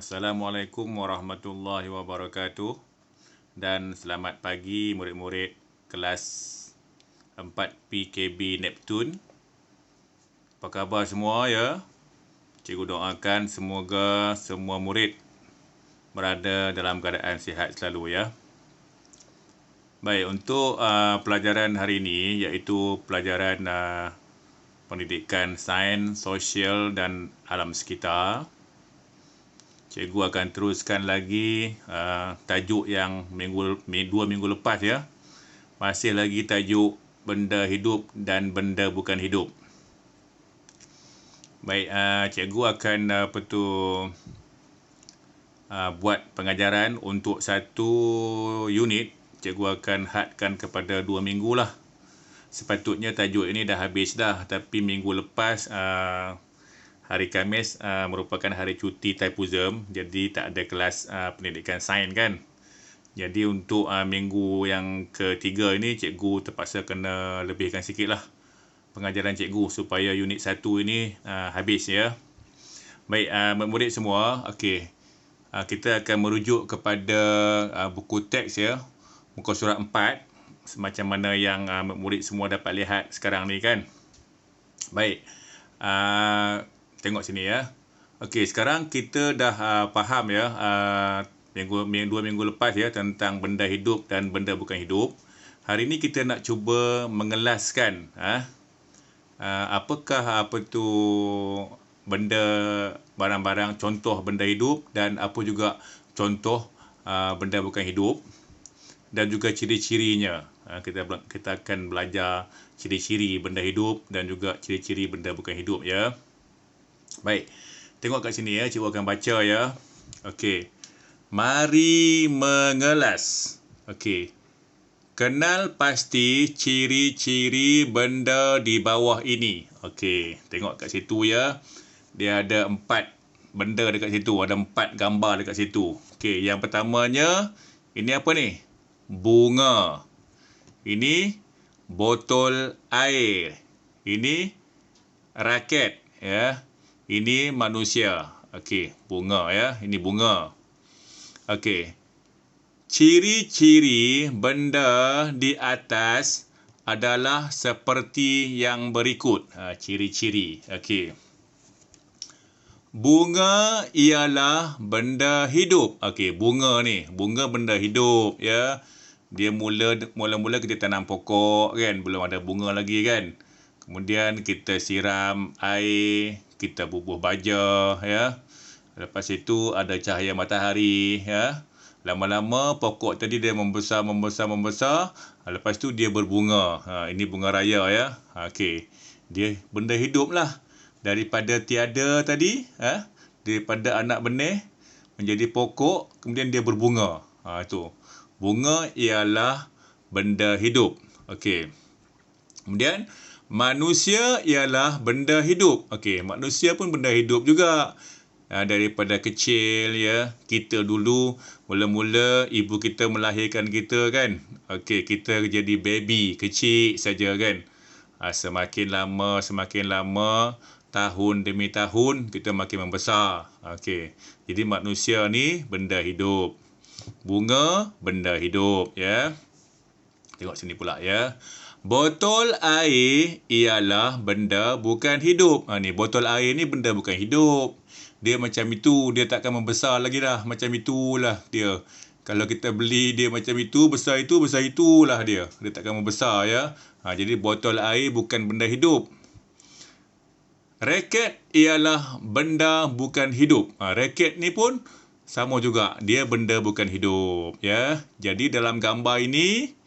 Assalamualaikum warahmatullahi wabarakatuh dan selamat pagi murid-murid kelas 4 PKB Neptune. Apa khabar semua ya? Cikgu doakan semoga semua murid berada dalam keadaan sihat selalu ya. Baik, untuk pelajaran hari ini iaitu pelajaran pendidikan sains, sosial dan alam sekitar. Cikgu akan teruskan lagi tajuk yang 2 minggu lepas ya. Masih lagi tajuk benda hidup dan benda bukan hidup. Baik, cikgu akan buat pengajaran untuk satu unit. Cikgu akan hadkan kepada 2 minggu lah. Sepatutnya tajuk ini dah habis dah. Tapi minggu lepas hari Khamis merupakan hari cuti Thaipusam, jadi tak ada kelas pendidikan sains kan. Jadi untuk minggu yang ketiga ini cikgu terpaksa kena lebihkan sikit lah pengajaran cikgu supaya unit 1 ini habis ya. Baik, murid semua, okey. Kita akan merujuk kepada buku teks ya, muka surat 4, macam mana yang murid semua dapat lihat sekarang ni kan. Baik, tengok sini ya. Okey, sekarang kita dah faham ya 2 minggu lepas ya tentang benda hidup dan benda bukan hidup. Hari ini kita nak cuba mengelaskan apakah benda barang-barang contoh benda hidup dan apa juga contoh benda bukan hidup dan juga ciri-cirinya. Kita akan belajar ciri-ciri benda hidup dan juga ciri-ciri benda bukan hidup ya. Baik, tengok kat sini ya, cikgu akan baca ya. Okey. Mari mengelas. Okey. Kenal pasti ciri-ciri benda di bawah ini. Okey, tengok kat situ ya. Dia ada 4 benda dekat situ, ada 4 gambar dekat situ. Okey, yang pertamanya ini apa ni? Bunga. Ini botol air. Ini raket ya. Ini manusia. Okey, bunga ya. Ini bunga. Okey. Ciri-ciri benda di atas adalah seperti yang berikut. Ciri-ciri. Okey. Bunga ialah benda hidup. Okey, bunga ni. Bunga benda hidup ya. Dia mula-mula kita tanam pokok kan. Belum ada bunga lagi kan. Kemudian kita siram air, kita bubuh baja ya. Lepas itu ada cahaya matahari ya. Lama-lama pokok tadi dia membesar. Lepas tu dia berbunga. Ini bunga raya ya. Okey. Dia benda hidup lah. Daripada tiada tadi, daripada anak benih menjadi pokok, kemudian dia berbunga. Itu. Bunga ialah benda hidup. Okey. Kemudian manusia ialah benda hidup. Okey, manusia pun benda hidup juga. Daripada kecil ya, kita dulu mula-mula ibu kita melahirkan kita kan. Okey, kita jadi baby kecil saja kan. Semakin lama, tahun demi tahun kita makin membesar. Okey. Jadi manusia ni benda hidup. Bunga benda hidup ya. Tengok sini pula ya. Botol air ialah benda bukan hidup. Ni botol air ni benda bukan hidup. Dia macam itu, dia takkan membesar lagi dah. Macam itulah dia. Kalau kita beli dia macam itu, besar itulah dia. Dia takkan membesar ya. Jadi botol air bukan benda hidup. Raket ialah benda bukan hidup. Raket ni pun sama juga. Dia benda bukan hidup ya. Jadi dalam gambar ini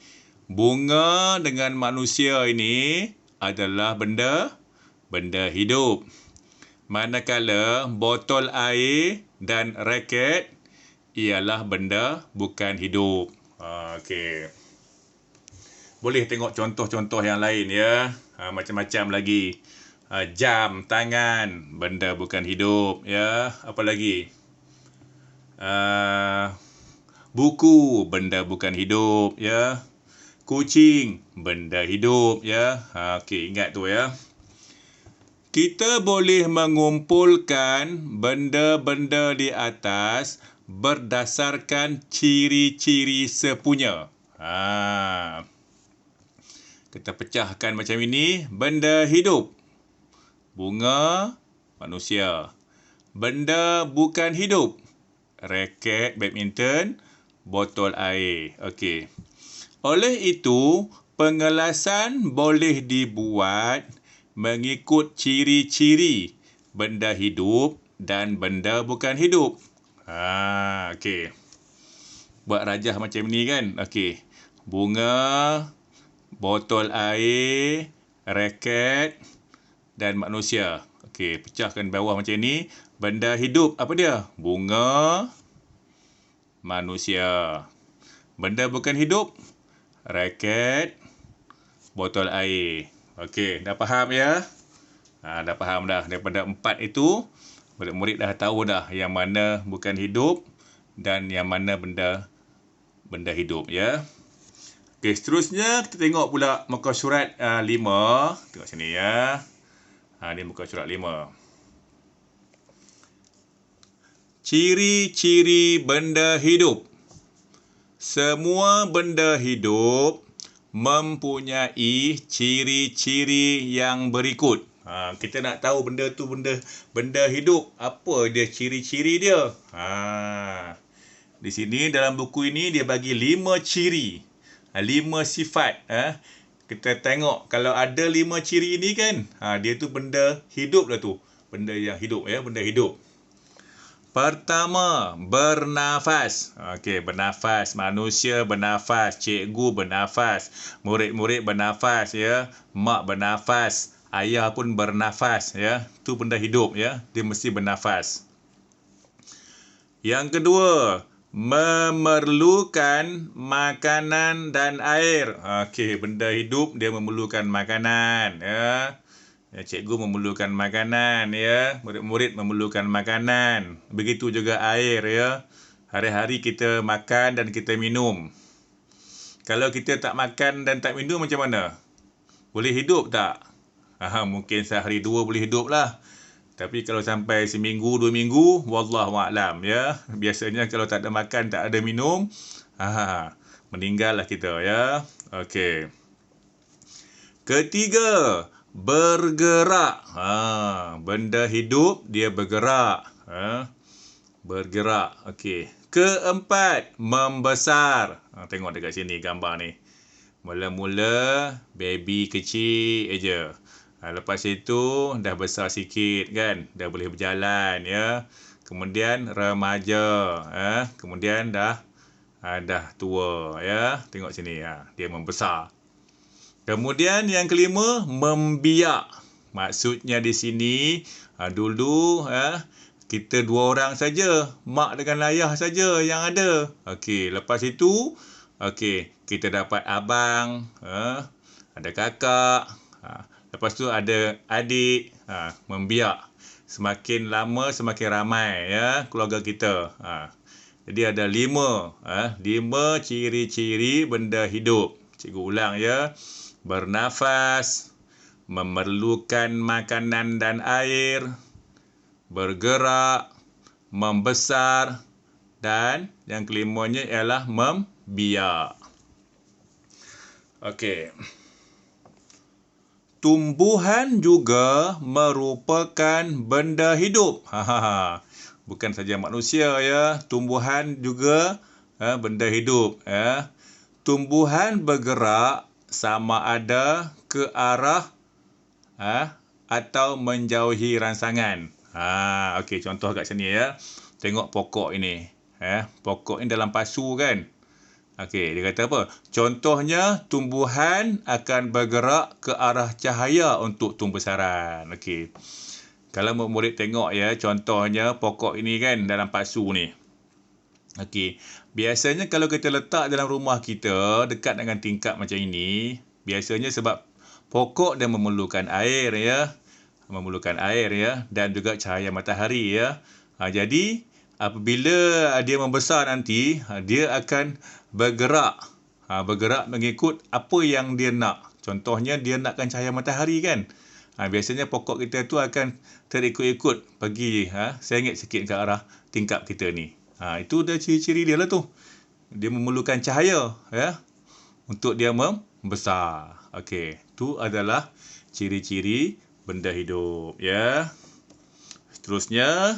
bunga dengan manusia ini adalah benda hidup. Manakala botol air dan raket ialah benda bukan hidup. Okey. Boleh tengok contoh-contoh yang lain ya. Macam-macam lagi. Jam tangan, benda bukan hidup ya. Apa lagi? Buku, benda bukan hidup ya. Kucing, benda hidup ya. Okey, ingat tu ya. Kita boleh mengumpulkan benda-benda di atas berdasarkan ciri-ciri sepunya. Kita pecahkan macam ini. Benda hidup. Bunga, manusia. Benda bukan hidup. Raket badminton, botol air. Okey. Oleh itu, pengelasan boleh dibuat mengikut ciri-ciri benda hidup dan benda bukan hidup. Okey. Buat rajah macam ni kan? Okey. Bunga, botol air, raket dan manusia. Okey, pecahkan bawah macam ni. Benda hidup apa dia? Bunga, manusia. Benda bukan hidup, raket, botol air. Okey, dah faham ya? Dah faham dah. Daripada 4 itu, murid-murid dah tahu dah yang mana bukan hidup dan yang mana benda hidup ya. Okey, seterusnya kita tengok pula muka surat 5. Tengok sini ya. Ni muka surat 5. Ciri-ciri benda hidup. Semua benda hidup mempunyai ciri-ciri yang berikut. Kita nak tahu benda tu benda hidup. Apa dia ciri-ciri dia? Di sini dalam buku ini dia bagi 5 ciri. 5 sifat. Kita tengok kalau ada 5 ciri ini kan, dia tu benda hidup lah tu. Benda yang hidup ya, benda hidup. Pertama, bernafas. Okey, bernafas. Manusia bernafas. Cikgu bernafas. Murid-murid bernafas ya. Mak bernafas. Ayah pun bernafas ya. Tu benda hidup ya. Dia mesti bernafas. Yang kedua, memerlukan makanan dan air. Okey, benda hidup dia memerlukan makanan ya. Cikgu memerlukan makanan ya, murid-murid memerlukan makanan. Begitu juga air ya. Hari-hari kita makan dan kita minum. Kalau kita tak makan dan tak minum macam mana? Boleh hidup tak? Mungkin sehari 2 boleh hidup lah. Tapi kalau sampai seminggu 2 minggu, wallahualam ya. Biasanya kalau tak ada makan, tak ada minum, meninggal lah kita ya. Okey. Ketiga, bergerak. Benda hidup dia bergerak. Bergerak. Okey. Keempat, membesar. Tengok dekat sini gambar ni. Mula-mula baby kecil aja. Lepas itu dah besar sikit kan, dah boleh berjalan ya. Kemudian remaja, kemudian dah tua ya. Tengok sini dia membesar. Kemudian yang kelima, membiak. Maksudnya di sini dulu kita 2 orang saja, mak dengan ayah saja yang ada. Okey, lepas itu kita dapat abang, ada kakak, lepas tu ada adik, membiak. Semakin lama semakin ramai ya keluarga kita. Jadi ada 5 ciri-ciri benda hidup. Cikgu ulang ya. Bernafas, memerlukan makanan dan air, bergerak, membesar dan yang kelimanya ialah membiak. Okey. Tumbuhan juga merupakan benda hidup. Bukan saja manusia ya, tumbuhan juga benda hidup ya. Tumbuhan bergerak sama ada ke arah atau menjauhi rangsangan. Okey, contoh kat sini ya. Tengok pokok ini. Pokok ini dalam pasu kan. Okey, dia kata apa? Contohnya tumbuhan akan bergerak ke arah cahaya untuk tumbuh besaran. Okey. Kalau murid tengok ya, contohnya pokok ini kan dalam pasu ni. Okey, biasanya kalau kita letak dalam rumah kita dekat dengan tingkap macam ini, biasanya sebab pokok dia memerlukan air ya, dan juga cahaya matahari ya. Jadi apabila dia membesar nanti, dia akan bergerak mengikut apa yang dia nak. Contohnya dia nakkan cahaya matahari kan. Biasanya pokok kita tu akan terikut-ikut pergi sengit sikit ke arah tingkap kita ni. Itu dah ciri-ciri dia lah tu. Dia memerlukan cahaya ya untuk dia membesar. Okey, tu adalah ciri-ciri benda hidup ya. Seterusnya,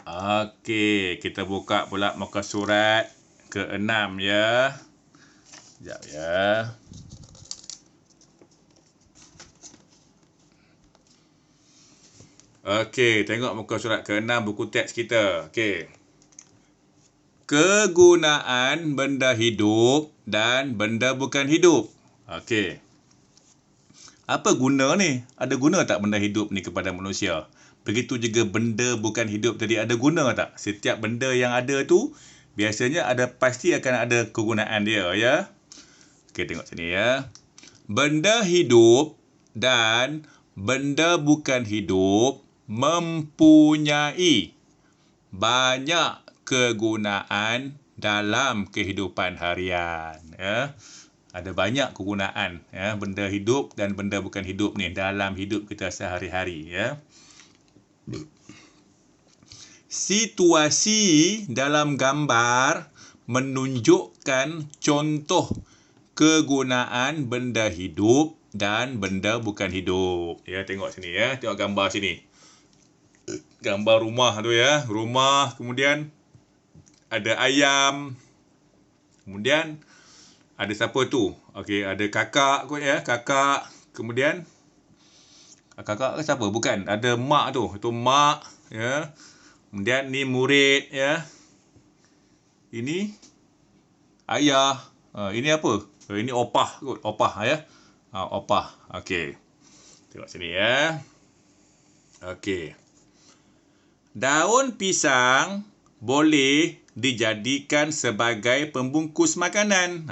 okey, kita buka pula muka surat ke-6 ya. Sekejap ya. Okey, tengok muka surat ke-6 buku teks kita. Okey. Kegunaan benda hidup dan benda bukan hidup. Okey. Apa guna ni? Ada guna tak benda hidup ni kepada manusia? Begitu juga benda bukan hidup tadi, ada guna tak? Setiap benda yang ada tu biasanya pasti akan ada kegunaan dia ya. Okey, tengok sini ya. Benda hidup dan benda bukan hidup mempunyai banyak kegunaan dalam kehidupan harian ya. Ada banyak kegunaan ya benda hidup dan benda bukan hidup ni dalam hidup kita sehari-hari ya. Situasi dalam gambar menunjukkan contoh kegunaan benda hidup dan benda bukan hidup. Ya, tengok sini ya, tengok gambar sini. Gambar rumah tu ya, rumah, kemudian ada ayam. Kemudian ada siapa tu? Okey, ada kakak kot ya, kakak. Kemudian kakak ke siapa? Bukan, ada mak tu. Itu mak ya. Kemudian ni murid ya. Ini ayah. Ini apa? Ini opah kot, opah ya. Opah. Okey. Tengok sini ya. Okey. Daun pisang boleh dijadikan sebagai pembungkus makanan.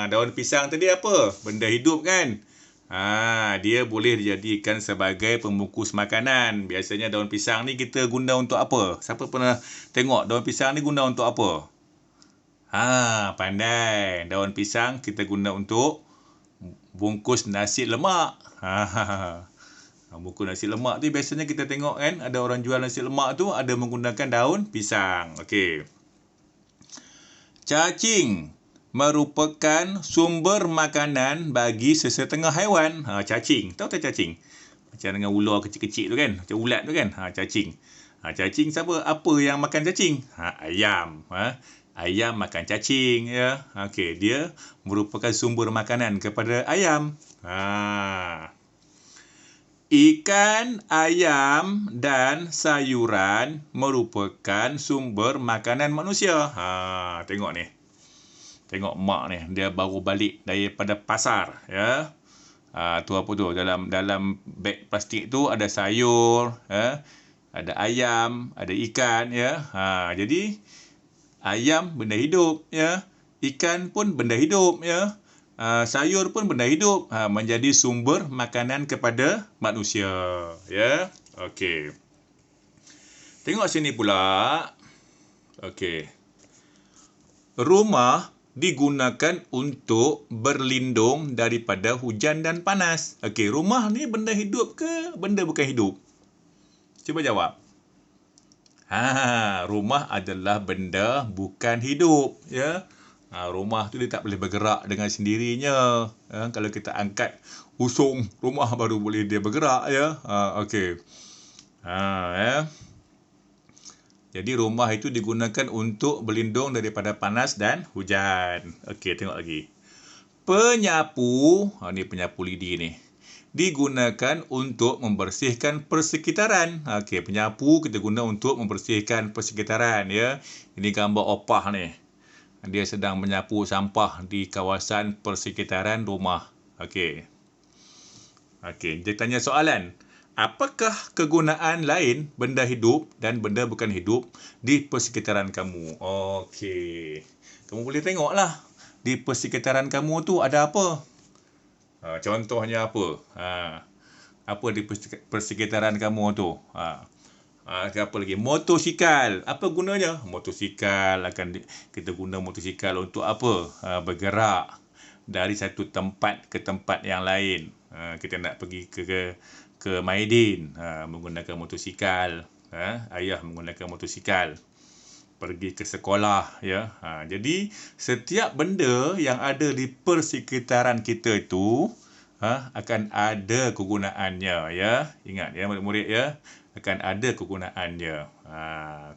Daun pisang tadi apa? Benda hidup kan? Dia boleh dijadikan sebagai pembungkus makanan. Biasanya daun pisang ni kita guna untuk apa? Siapa pernah tengok daun pisang ni guna untuk apa? Pandai. Daun pisang kita guna untuk bungkus nasi lemak. Bungkus nasi lemak tu biasanya kita tengok kan, ada orang jual nasi lemak tu ada menggunakan daun pisang. Okey. Cacing merupakan sumber makanan bagi sesetengah haiwan. Cacing. Tahu tak cacing? Macam dengan ular kecil-kecil tu kan? Macam ulat tu kan? Cacing. Cacing siapa? Apa yang makan cacing? Ayam. Ayam makan cacing ya. Okey, dia merupakan sumber makanan kepada ayam. Ikan, ayam dan sayuran merupakan sumber makanan manusia. Tengok ni. Tengok mak ni, dia baru balik daripada pasar ya. Tu apa tu? Dalam beg plastik tu ada sayur, ya. Ada ayam, ada ikan ya. Jadi ayam benda hidup ya. Ikan pun benda hidup ya. Sayur pun benda hidup, menjadi sumber makanan kepada manusia ya. Okey. Tengok sini pula. Okey. Rumah digunakan untuk berlindung daripada hujan dan panas. Okey, rumah ni benda hidup ke benda bukan hidup? Cuba jawab. Rumah adalah benda bukan hidup ya. Rumah tu dia tak boleh bergerak dengan sendirinya. Kalau kita angkat usung rumah baru boleh dia bergerak ya. Okey. Ya. Jadi rumah itu digunakan untuk berlindung daripada panas dan hujan. Okey, tengok lagi. Penyapu, ni penyapu lidi ni. Digunakan untuk membersihkan persekitaran. Okey, penyapu kita guna untuk membersihkan persekitaran ya. Ini gambar opah ni. Dia sedang menyapu sampah di kawasan persekitaran rumah. Okey. Okey, dia tanya soalan. Apakah kegunaan lain benda hidup dan benda bukan hidup di persekitaran kamu? Okey. Kamu boleh tengoklah. Di persekitaran kamu tu ada apa? Contohnya apa? Apa di persekitaran kamu tu? Apa lagi? Motosikal. Apa gunanya? Motosikal kita guna motosikal untuk apa? Bergerak. dari satu tempat ke tempat yang lain. Kita nak pergi ke Maidin menggunakan motosikal. Ayah menggunakan motosikal. Pergi ke sekolah, ya. Jadi setiap benda yang ada di persekitaran kita itu akan ada kegunaannya, ya. Ingat ya murid-murid, ya, akan ada kegunaannya.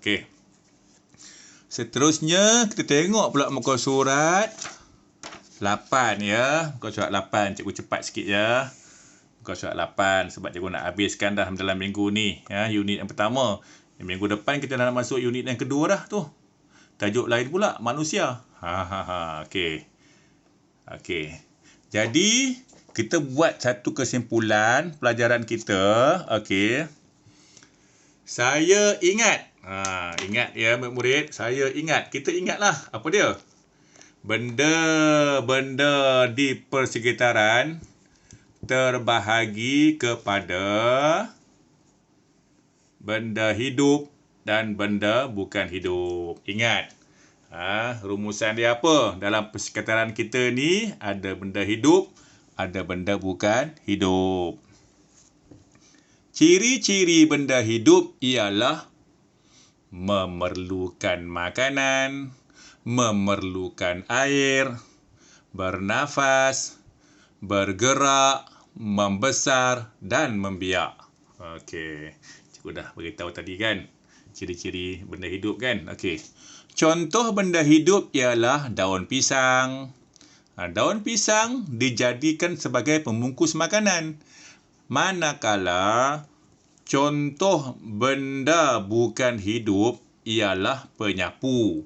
Okey. Seterusnya kita tengok pula muka surat 8, ya. Muka surat 8, cikgu cepat sikit, ya. Muka surat 8 sebab cikgu nak habiskan dah dalam minggu ni, ya, unit yang pertama. Minggu depan kita nak masuk unit yang kedua dah tu. Tajuk lain pula, manusia. Okey. Okey. Jadi, kita buat satu kesimpulan pelajaran kita. Okey. Saya ingat. Ingat ya murid-murid. Saya ingat. Kita ingatlah. Apa dia? Benda-benda di persekitaran terbahagi kepada benda hidup dan benda bukan hidup. Ingat. Rumusan dia apa? Dalam persekitaran kita ni ada benda hidup, ada benda bukan hidup. Ciri-ciri benda hidup ialah memerlukan makanan, memerlukan air, bernafas, bergerak, membesar dan membiak. Okey. Cikgu dah beritahu tadi kan, ciri-ciri benda hidup kan. Okey. Contoh benda hidup ialah daun pisang. Daun pisang dijadikan sebagai pembungkus makanan. Manakala contoh benda bukan hidup ialah penyapu.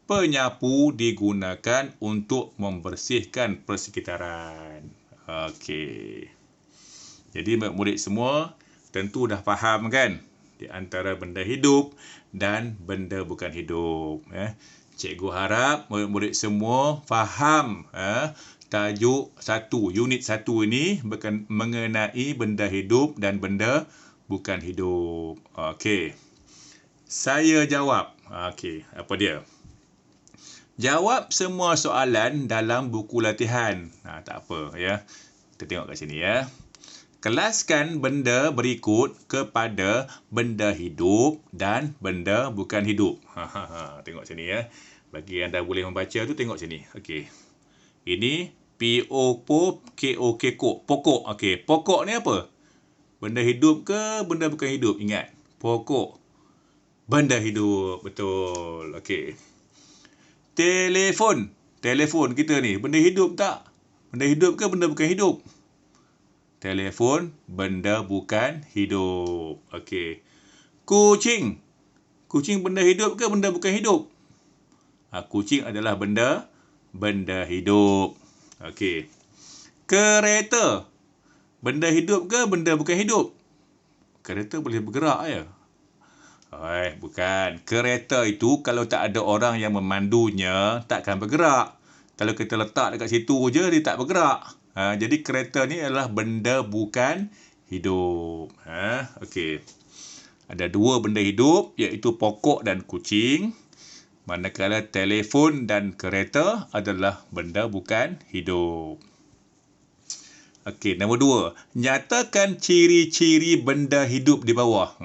Penyapu digunakan untuk membersihkan persekitaran. Okey. Jadi murid semua tentu dah faham kan di antara benda hidup dan benda bukan hidup. Cikgu harap murid-murid semua faham tajuk unit 1 ini mengenai benda hidup dan benda bukan hidup. Okey. Saya jawab. Okey, apa dia? Jawab semua soalan dalam buku latihan. Tak apa, ya. Kita tengok kat sini, ya. Kelaskan benda berikut kepada benda hidup dan benda bukan hidup. Tengok sini, ya. Bagi yang dah boleh membaca tu, tengok sini. Okey. Ini P-O-K-O-K, pokok. Okey, pokok ni apa? Benda hidup ke benda bukan hidup? Ingat, pokok. Benda hidup, betul. Okey. Telefon. Telefon kita ni, benda hidup tak? Benda hidup ke benda bukan hidup? Telefon, benda bukan hidup. Okey. Kucing. Kucing benda hidup ke benda bukan hidup? Kucing adalah benda hidup. Okey. Kereta. Benda hidup ke benda bukan hidup? Kereta boleh bergerak ya? Bukan. Kereta itu kalau tak ada orang yang memandunya, takkan bergerak. Kalau kita letak dekat situ je, dia tak bergerak. Jadi kereta ni adalah benda bukan hidup. Okey. Ada dua benda hidup, iaitu pokok dan kucing. Manakala telefon dan kereta adalah benda bukan hidup. Okey, nombor 2. Nyatakan ciri-ciri benda hidup di bawah.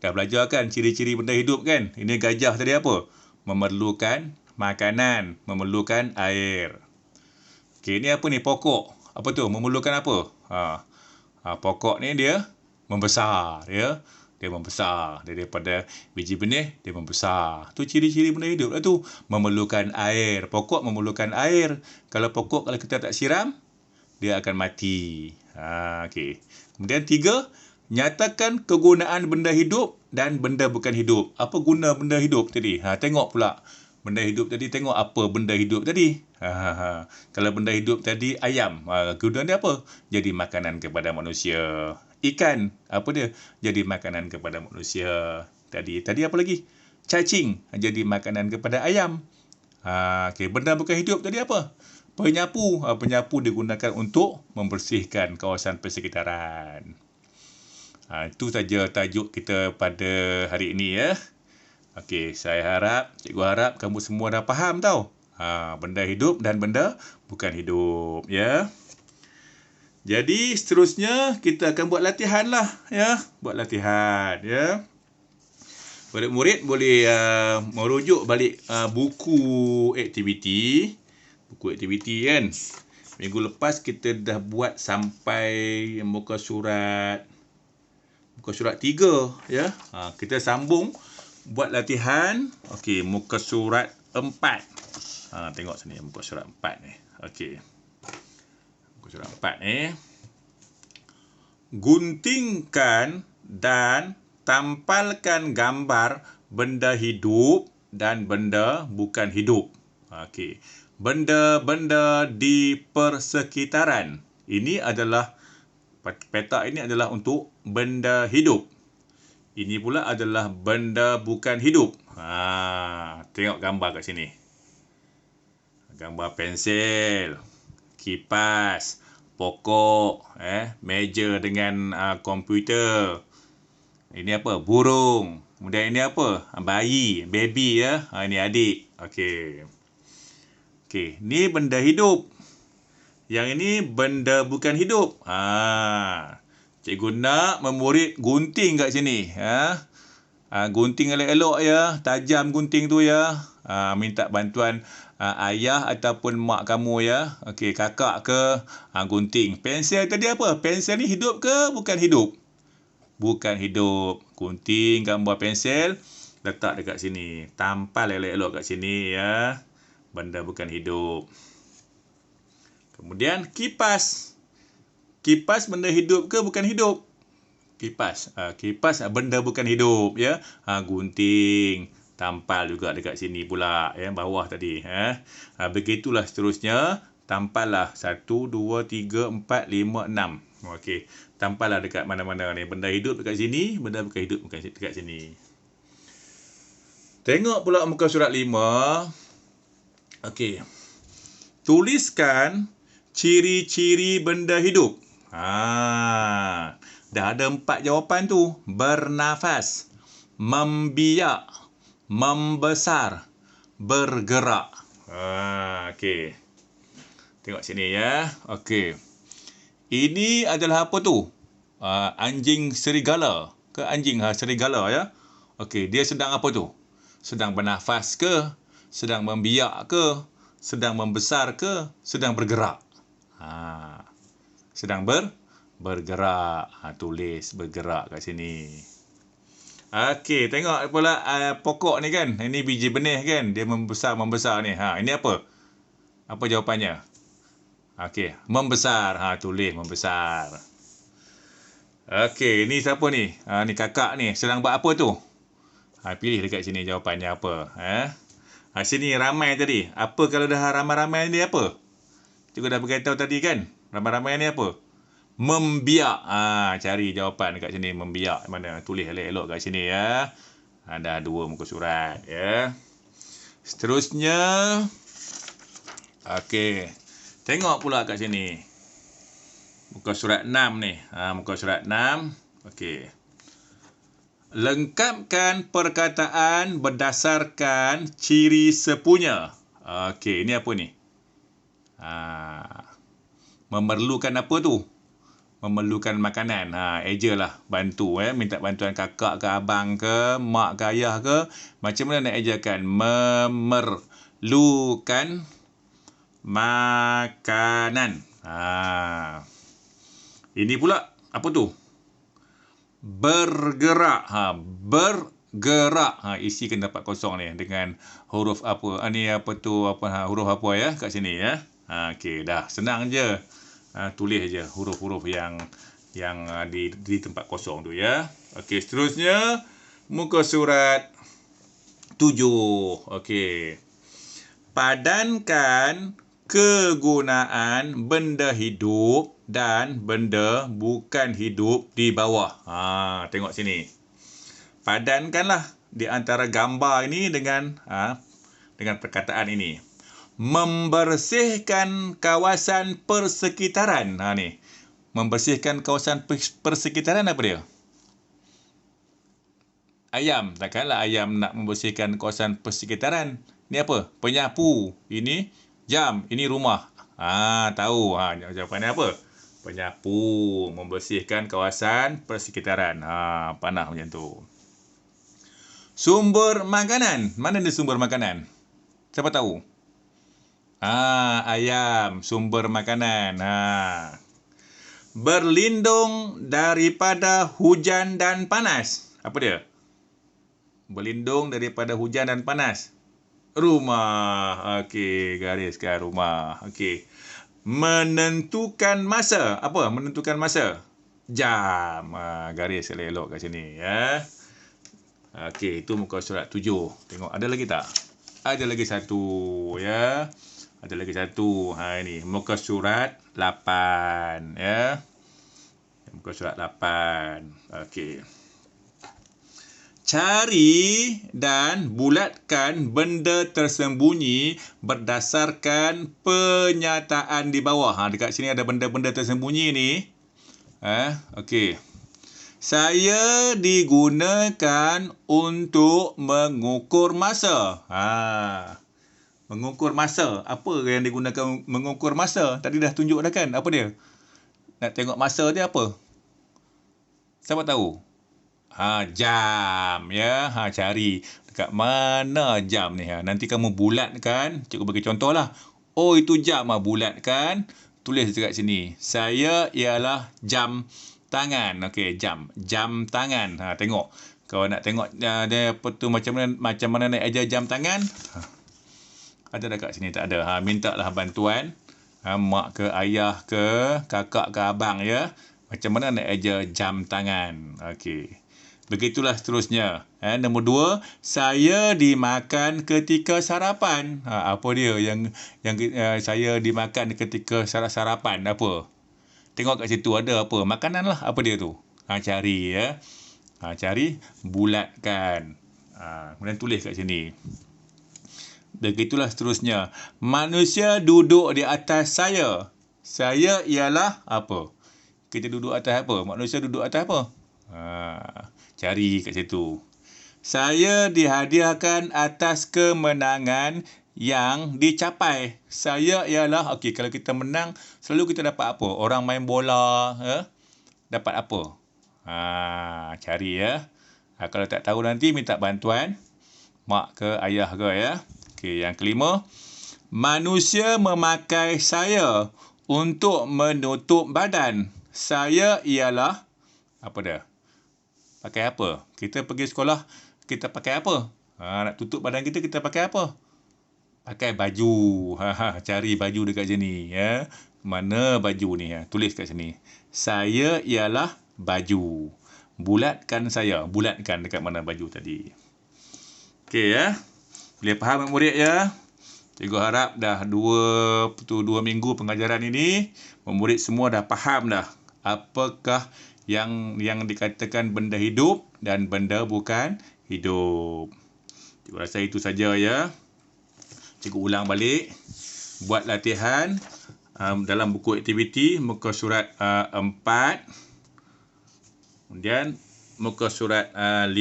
Dah belajar kan ciri-ciri benda hidup kan? Ini gajah tadi apa? Memerlukan makanan, memerlukan air. Okey, ni apa ni? Pokok. Apa tu? Memerlukan apa? Pokok ni dia membesar, ya. Dia membesar. Daripada biji benih, dia membesar. Tu ciri-ciri benda hidup lah tu. Memerlukan air. Pokok memerlukan air. Kalau kita tak siram, dia akan mati. Okey. Kemudian 3, nyatakan kegunaan benda hidup dan benda bukan hidup. Apa guna benda hidup tadi? Tengok pula. Benda hidup tadi, tengok apa benda hidup tadi. Kalau benda hidup tadi, ayam. Guna dia apa? Jadi makanan kepada manusia. Ikan. Apa dia? Jadi makanan kepada manusia. Tadi apa lagi? Cacing. Jadi makanan kepada ayam. Okay. Benda bukan hidup tadi apa? Penyapu. Penyapu digunakan untuk membersihkan kawasan persekitaran. Itu saja tajuk kita pada hari ini, ya. Okey, cikgu harap kamu semua dah faham tau. Benda hidup dan benda bukan hidup, ya. Jadi seterusnya kita akan buat latihan lah, ya. Buat latihan, ya. Murid-murid boleh merujuk balik buku aktiviti. Buku aktiviti kan. Minggu lepas kita dah buat sampai muka surat 3, ya. Kita sambung buat latihan. Okey, muka surat 4. Tengok sini muka surat 4 ni. Okey. Muka surat 4 ni. Guntingkan dan tampalkan gambar benda hidup dan benda bukan hidup. Okey. Benda-benda di persekitaran. Ini adalah peta ini adalah untuk benda hidup. Ini pula adalah benda bukan hidup. Tengok gambar kat sini. Gambar pensel, kipas, pokok, meja dengan komputer. Ini apa? Burung. Kemudian ini apa? Bayi, baby, ya. Ini adik. Okey. Okey, ni benda hidup. Yang ini benda bukan hidup. Cikgu nak memurid gunting kat sini. Gunting elok-elok ya. Tajam gunting tu ya. Minta bantuan ayah ataupun mak kamu ya. Okey, kakak ke gunting. Pensel tadi apa? Pensel ni hidup ke bukan hidup? Bukan hidup. Gunting gambar pensel. Letak dekat sini. Tampal elok-elok kat sini ya. Benda bukan hidup. Kemudian kipas. Kipas benda hidup ke bukan hidup? Kipas. Kipas benda bukan hidup ya. Gunting. Tampal juga dekat sini pula ya, bawah tadi. Begitulah seterusnya. Tampallah 1, 2, 3, 4, 5, 6. Okey. Tampallah dekat mana-mana ni. Benda hidup dekat sini, benda bukan hidup dekat sini. Tengok pula muka surat 5. Okey. Tuliskan ciri-ciri benda hidup. Dah ada 4 jawapan tu. Bernafas, membiak, membesar, bergerak. Okey. Tengok sini ya. Okey. Ini adalah apa tu? Anjing serigala ke anjing serigala ya. Okey, dia sedang apa tu? Sedang bernafas ke? Sedang membiak ke? Sedang membesar ke? Sedang bergerak? Sedang bergerak. Tulis bergerak kat sini. Okey, tengok pula pokok ni kan. Ini biji benih kan. Dia membesar ni. Ini apa? Apa jawapannya? Okey, membesar. Tulis membesar. Okey, ni siapa ni? Ni kakak ni. Sedang buat apa tu? Pilih dekat sini jawapannya apa. Sini ramai tadi. Apa kalau dah ramai-ramai ni apa? Cikgu dah beritahu tadi kan? Ramai-ramai ni apa? Membiak. Cari jawapan dekat sini. Membiak mana? Tulis elok-elok kat sini ya. Dah 2 muka surat ya. Seterusnya. Okey. Tengok pula kat sini. Muka surat 6 ni. Muka surat 6. Okey. Lengkapkan perkataan berdasarkan ciri sepunya. Okey, ini apa ni? Memerlukan apa tu? Memerlukan makanan. Ejalah. Bantu. Minta bantuan kakak ke abang ke, mak ke ayah ke. Macam mana nak ejakan? Memerlukan makanan. Ini pula apa tu? Bergerak. Bergerak. Isikan dapat kosong ni dengan huruf apa? Ni apa tu? Huruf apa ya kat sini ya? Okey, dah senang je. Tulis je huruf-huruf yang di tempat kosong tu ya. Okey, seterusnya muka surat 7. Okey. Padankan kegunaan benda hidup dan benda bukan hidup di bawah. Tengok sini. Padankanlah di antara gambar ini dengan perkataan ini. Membersihkan kawasan persekitaran. Ni. Membersihkan kawasan persekitaran apa dia? Ayam. Takkanlah ayam nak membersihkan kawasan persekitaran. Ni apa? Penyapu. Ini jam. Ini rumah. Tahu. Jawapannya apa? Penyapu. Membersihkan kawasan persekitaran. Panah macam tu. Sumber makanan. Mana dia sumber makanan? Siapa tahu? Ayam. Sumber makanan. Berlindung daripada hujan dan panas. Apa dia? Berlindung daripada hujan dan panas. Rumah. Okey, gariskan rumah. Okey. Menentukan masa. Apa? Menentukan masa. Jam. Garis elok kat sini ya. Okey, itu muka surat 7. Tengok ada lagi tak? Ada lagi satu ya. Ada lagi satu. Ini muka surat 8 ya. Muka surat 8. Okey. Cari dan bulatkan benda tersembunyi berdasarkan penyataan di bawah. Dekat sini ada benda-benda tersembunyi ni. Okey. Saya digunakan untuk mengukur masa. Mengukur masa. Apa yang digunakan mengukur masa? Tadi dah tunjuk dah kan? Apa dia? Nak tengok masa dia apa? Siapa tahu? Jam ya. Cari dekat mana jam ni. Nanti kamu bulatkan. Cikgu bagi contoh lah. Oh, itu jam. Bulatkan. Tulis dekat sini. Saya ialah jam tangan. Okey, jam. Jam tangan. Tengok. Kalau nak tengok dia apa tu macam mana nak ajar jam tangan? Ada dekat sini tak ada. Mintalah bantuan. Mak ke ayah ke kakak ke abang ya. Macam mana nak ajar jam tangan. Okey. Begitulah seterusnya. Nombor 2, saya dimakan ketika sarapan. Apa dia yang saya dimakan ketika sarapan? Apa? Tengok kat situ ada apa? Makanan lah. Apa dia tu? Cari ya. Cari, bulatkan. Kemudian tulis kat sini. Begitulah seterusnya. Manusia duduk di atas saya. Saya ialah apa? Kita duduk atas apa? Manusia duduk atas apa? Cari kat situ. Saya dihadiahkan atas kemenangan yang dicapai. Saya ialah, okey, kalau kita menang, selalu kita dapat apa? Orang main bola, dapat apa? Cari ya. Kalau tak tahu nanti minta bantuan mak ke ayah ke ya. Okey, yang kelima, manusia memakai saya untuk menutup badan. Saya ialah apa dia? Pakai apa? Kita pergi sekolah, kita pakai apa? Nak tutup badan kita, kita pakai apa? Pakai baju. Cari baju dekat sini ya. Mana baju ni? Tulis kat sini. Saya ialah baju. Bulatkan saya. Bulatkan dekat mana baju tadi. Okey ya. Boleh faham murid ya? Cikgu harap dah 2 minggu pengajaran ini, murid semua dah faham dah apakah yang dikatakan benda hidup dan benda bukan hidup. Cikgu rasa itu saja ya. Cikgu ulang balik. Buat latihan dalam buku aktiviti muka surat 4. Kemudian muka surat 5.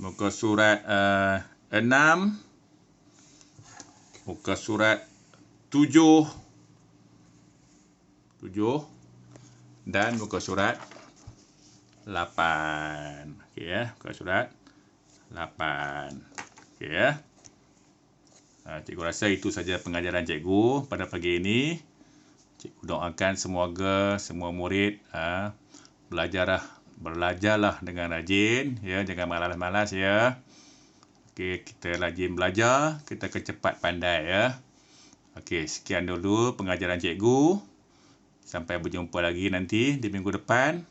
Muka surat 6. Muka surat 7. Dan muka surat 8. Okey ya, muka surat 8. Okey ya. Cikgu rasa itu saja pengajaran cikgu pada pagi ini. Cikgu doakan semoga semua murid belajarlah dengan rajin ya, jangan malas-malas ya. Okey, kita rajin belajar, kita cepat pandai ya. Okey, sekian dulu pengajaran cikgu. Sampai berjumpa lagi nanti di minggu depan.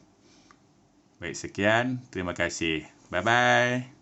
Baik, sekian. Terima kasih. Bye-bye.